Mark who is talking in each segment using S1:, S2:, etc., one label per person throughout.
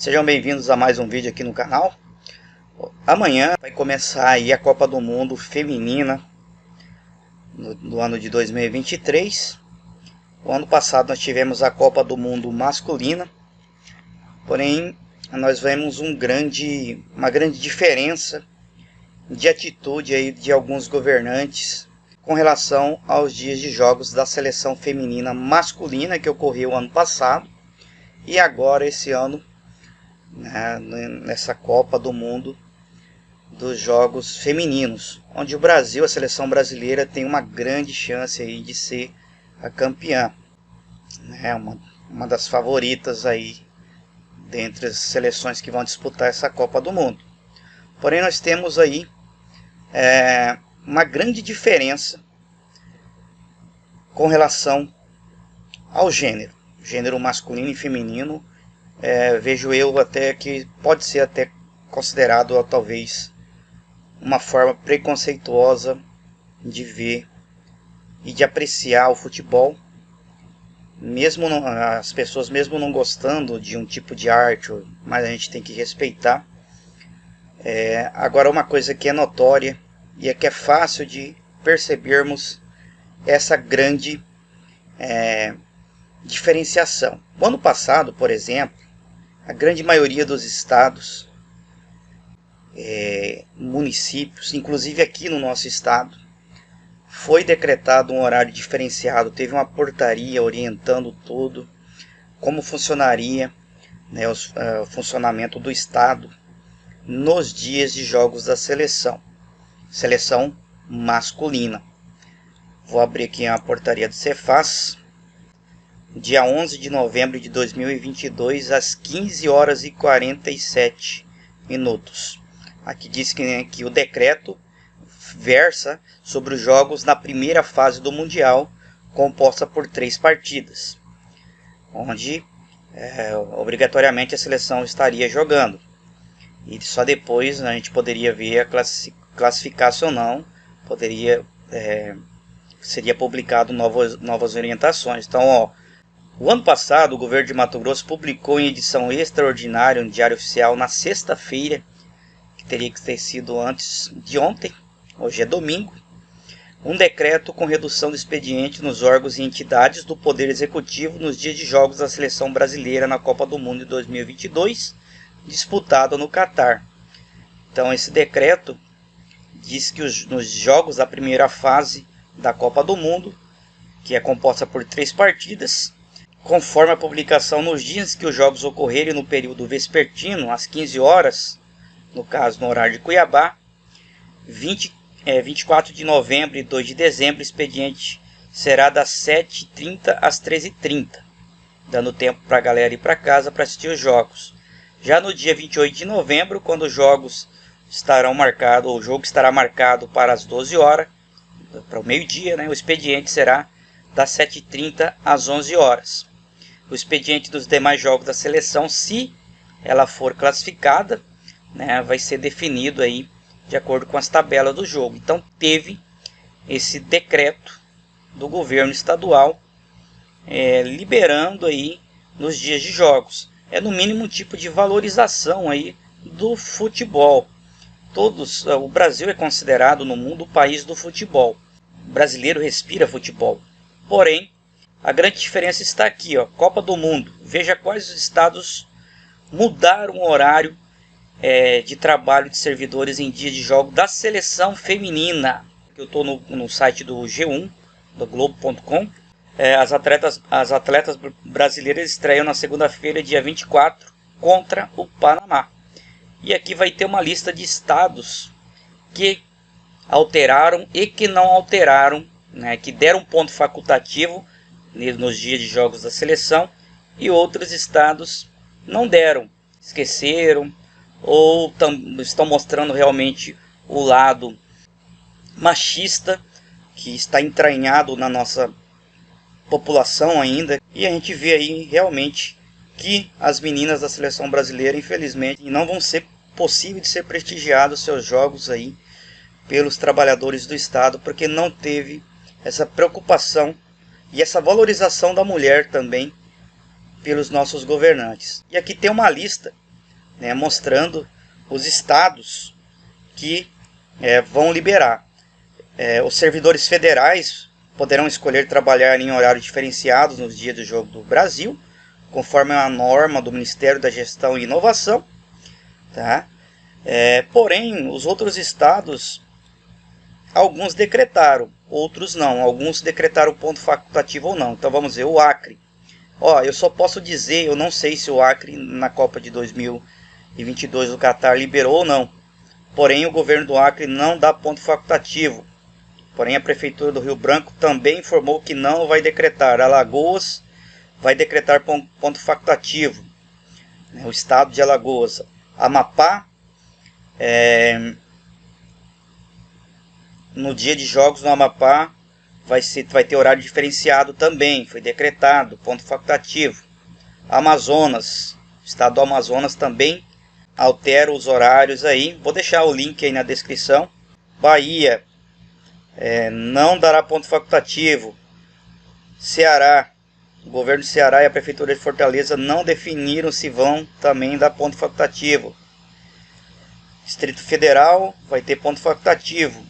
S1: Sejam bem-vindos a mais um vídeo aqui no canal. Amanhã vai começar aí a Copa do Mundo Feminina no ano de 2023. O ano passado nós tivemos a Copa do Mundo Masculina, porém nós vemos uma grande diferença de atitude aí de alguns governantes com relação aos dias de jogos da seleção feminina masculina que ocorreu ano passado e agora esse ano, nessa Copa do Mundo dos jogos femininos, onde o Brasil, a seleção brasileira, tem uma grande chance aí de ser a campeã, uma das favoritas aí dentre as seleções que vão disputar essa Copa do Mundo. Porém nós temos aí uma grande diferença com relação ao gênero masculino e feminino. Vejo eu até que pode ser até considerado talvez uma forma preconceituosa de ver e de apreciar o futebol, mesmo as pessoas mesmo não gostando de um tipo de arte, mas a gente tem que respeitar. Agora uma coisa que é notória e que é fácil de percebermos essa grande diferenciação. O ano passado, por exemplo, a grande maioria dos estados, municípios, inclusive aqui no nosso estado, foi decretado um horário diferenciado. Teve uma portaria orientando tudo, como funcionaria, o funcionamento do estado nos dias de jogos da seleção masculina. Vou abrir aqui a portaria do Cefaz, dia 11 de novembro de 2022, às 15 horas e 47 minutos. Aqui diz que o decreto versa sobre os jogos na primeira fase do Mundial, composta por 3 partidas, onde obrigatoriamente a seleção estaria jogando. E só depois a gente poderia ver a classificação ou não, seria publicado novas orientações. Então, o ano passado, o governo de Mato Grosso publicou em edição extraordinária no Diário Oficial na sexta-feira, que teria que ter sido antes de ontem, hoje é domingo, um decreto com redução do expediente nos órgãos e entidades do Poder Executivo nos dias de jogos da seleção brasileira na Copa do Mundo de 2022, disputado no Catar. Então esse decreto diz que nos jogos da primeira fase da Copa do Mundo, que é composta por 3 partidas, conforme a publicação nos dias que os jogos ocorrerem no período vespertino, às 15 horas, no caso no horário de Cuiabá, 24 de novembro e 2 de dezembro, o expediente será das 7h30 às 13h30, dando tempo para a galera ir para casa para assistir os jogos. Já no dia 28 de novembro, quando os jogos o jogo estará marcado para as 12 horas, para o meio-dia, o expediente será das 7h30 às 11 horas. O expediente dos demais jogos da seleção, se ela for classificada, vai ser definido aí de acordo com as tabelas do jogo. Então teve esse decreto do governo estadual liberando aí nos dias de jogos. É no mínimo um tipo de valorização aí do futebol. O Brasil é considerado no mundo o país do futebol. O brasileiro respira futebol. Porém, a grande diferença está aqui, Copa do Mundo. Veja quais os estados mudaram o horário de trabalho de servidores em dia de jogo da seleção feminina. Eu estou no site do G1, do Globo.com. As atletas brasileiras estreiam na segunda-feira, dia 24, contra o Panamá. E aqui vai ter uma lista de estados que alteraram e que não alteraram, que deram ponto facultativo nos dias de jogos da seleção, e outros estados não deram, esqueceram, ou estão mostrando realmente o lado machista que está entranhado na nossa população ainda. E a gente vê aí realmente que as meninas da seleção brasileira, infelizmente, não vão ser possível de ser prestigiados seus jogos aí pelos trabalhadores do estado, porque não teve essa preocupação e essa valorização da mulher também pelos nossos governantes. E aqui tem uma lista né, mostrando os estados que vão liberar. Os servidores federais poderão escolher trabalhar em horários diferenciados nos dias do jogo do Brasil, conforme a norma do Ministério da Gestão e Inovação. Tá? Porém, os outros estados, alguns decretaram, outros não. Alguns decretaram ponto facultativo ou não. Então vamos ver, o Acre. Eu só posso dizer, eu não sei se o Acre na Copa de 2022 do Catar liberou ou não. Porém, o governo do Acre não dá ponto facultativo. Porém, a Prefeitura do Rio Branco também informou que não vai decretar. Alagoas vai decretar ponto facultativo. O estado de Alagoas. Amapá, no dia de jogos no Amapá, vai ter horário diferenciado também. Foi decretado, ponto facultativo. Amazonas, estado do Amazonas também altera os horários aí. Vou deixar o link aí na descrição. Bahia, não dará ponto facultativo. Ceará, o governo do Ceará e a Prefeitura de Fortaleza não definiram se vão também dar ponto facultativo. Distrito Federal vai ter ponto facultativo.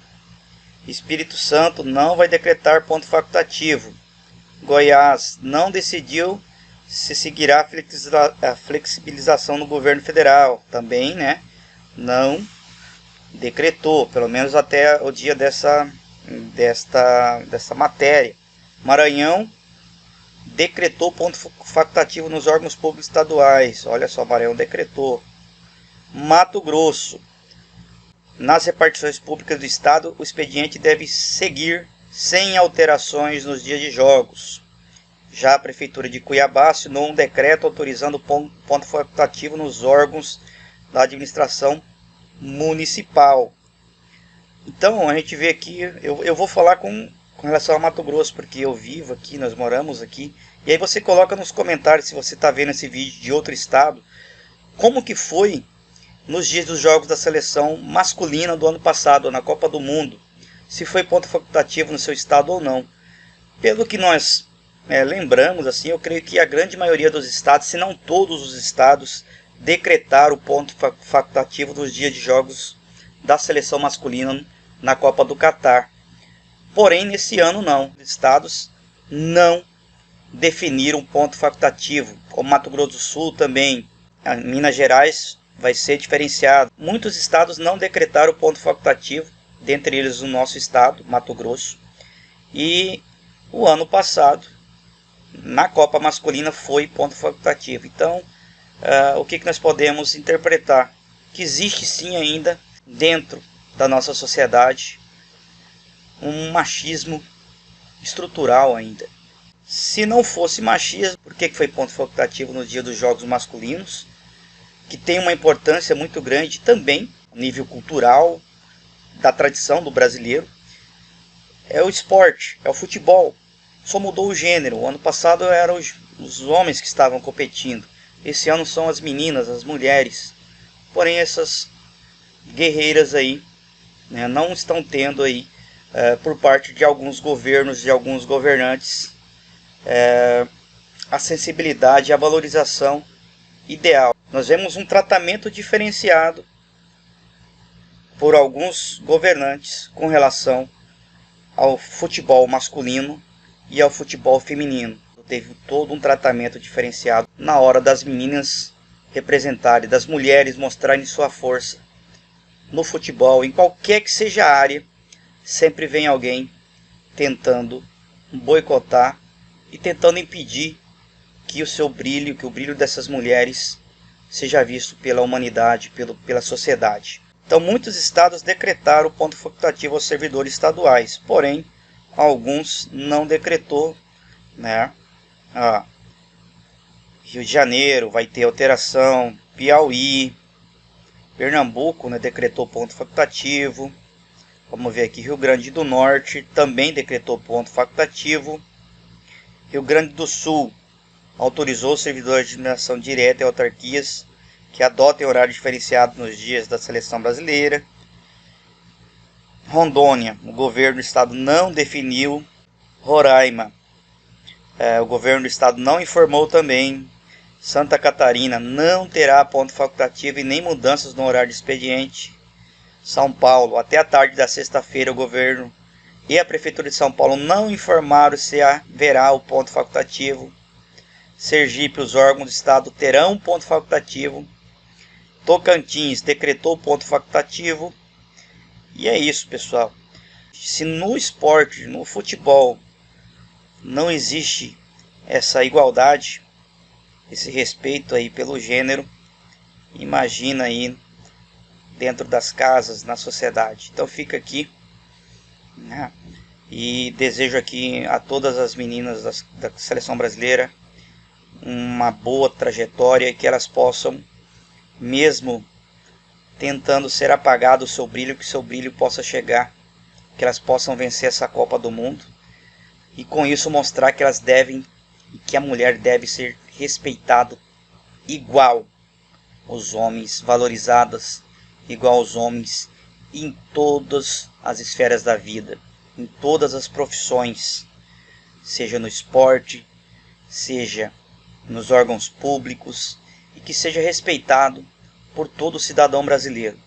S1: Espírito Santo não vai decretar ponto facultativo. Goiás não decidiu se seguirá a flexibilização no governo federal. Também, não decretou, pelo menos até o dia dessa matéria. Maranhão decretou ponto facultativo nos órgãos públicos estaduais. Olha só, Maranhão decretou. Mato Grosso, nas repartições públicas do estado, o expediente deve seguir sem alterações nos dias de jogos. Já a Prefeitura de Cuiabá assinou um decreto autorizando ponto facultativo nos órgãos da administração municipal. Então a gente vê aqui, eu vou falar com relação a Mato Grosso, porque eu vivo aqui, nós moramos aqui. E aí você coloca nos comentários, se você está vendo esse vídeo de outro estado, como que foi nos dias dos jogos da seleção masculina do ano passado, na Copa do Mundo. Se foi ponto facultativo no seu estado ou não. Pelo que nós lembramos, assim, eu creio que a grande maioria dos estados, se não todos os estados, decretaram o ponto facultativo nos dias de jogos da seleção masculina na Copa do Catar. Porém, nesse ano não. Os estados não definiram ponto facultativo. Como Mato Grosso do Sul também, Minas Gerais vai ser diferenciado. Muitos estados não decretaram ponto facultativo, dentre eles o nosso estado, Mato Grosso. E o ano passado, na Copa masculina, foi ponto facultativo. Então, o que nós podemos interpretar? Que existe sim ainda, dentro da nossa sociedade, um machismo estrutural ainda. Se não fosse machismo, por que foi ponto facultativo no dia dos jogos masculinos? Que tem uma importância muito grande também, a nível cultural, da tradição do brasileiro. É o esporte, é o futebol. Só mudou o gênero. O ano passado eram os homens que estavam competindo. Esse ano são as meninas, as mulheres. Porém, essas guerreiras aí, não estão tendo aí, por parte de alguns governos, de alguns governantes, a sensibilidade e a valorização ideal. Nós vemos um tratamento diferenciado por alguns governantes com relação ao futebol masculino e ao futebol feminino. Teve todo um tratamento diferenciado na hora das meninas representarem, das mulheres mostrarem sua força no futebol, em qualquer que seja a área. Sempre vem alguém tentando boicotar e tentando impedir que o brilho dessas mulheres seja visto pela humanidade, pela sociedade. Então muitos estados decretaram o ponto facultativo aos servidores estaduais, porém alguns não decretou, Rio de Janeiro vai ter alteração, Piauí, Pernambuco decretou ponto facultativo. Vamos ver aqui, Rio Grande do Norte também decretou ponto facultativo. Rio Grande do Sul autorizou os servidores de administração direta e autarquias que adotem horário diferenciado nos dias da seleção brasileira. Rondônia, o governo do estado não definiu. Roraima, o governo do estado não informou também Santa Catarina não terá ponto facultativo e nem mudanças no horário de expediente. São Paulo, até a tarde da sexta-feira, o governo e a Prefeitura de São Paulo não informaram se haverá o ponto facultativo. Sergipe, os órgãos do Estado terão ponto facultativo. Tocantins decretou ponto facultativo. E é isso, pessoal. Se no esporte, no futebol, não existe essa igualdade, esse respeito aí pelo gênero, imagina aí dentro das casas, na sociedade. Então fica aqui, né? E desejo aqui a todas as meninas da seleção brasileira uma boa trajetória, que elas possam, mesmo tentando ser apagado o seu brilho, que seu brilho possa chegar, que elas possam vencer essa Copa do Mundo e com isso mostrar que elas devem e que a mulher deve ser respeitada igual aos homens, valorizadas igual aos homens em todas as esferas da vida, em todas as profissões, seja no esporte, seja nos órgãos públicos, e que seja respeitado por todo cidadão brasileiro.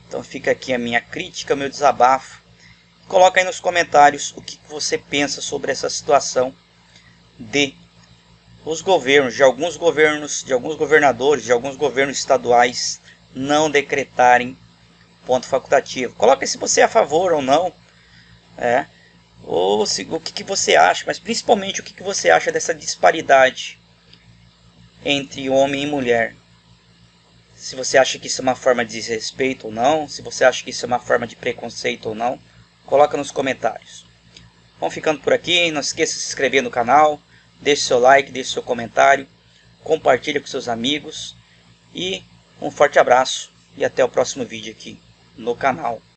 S1: Então fica aqui a minha crítica, meu desabafo. Coloca aí nos comentários o que você pensa sobre essa situação de os governos, de alguns governadores, de alguns governos estaduais não decretarem ponto facultativo. Coloca se você é a favor ou não, ou o que você acha, mas principalmente o que você acha dessa disparidade entre homem e mulher. Se você acha que isso é uma forma de desrespeito ou não, se você acha que isso é uma forma de preconceito ou não, coloca nos comentários. Vamos ficando por aqui, não esqueça de se inscrever no canal, deixe seu like, deixe seu comentário, compartilhe com seus amigos e um forte abraço e até o próximo vídeo aqui no canal.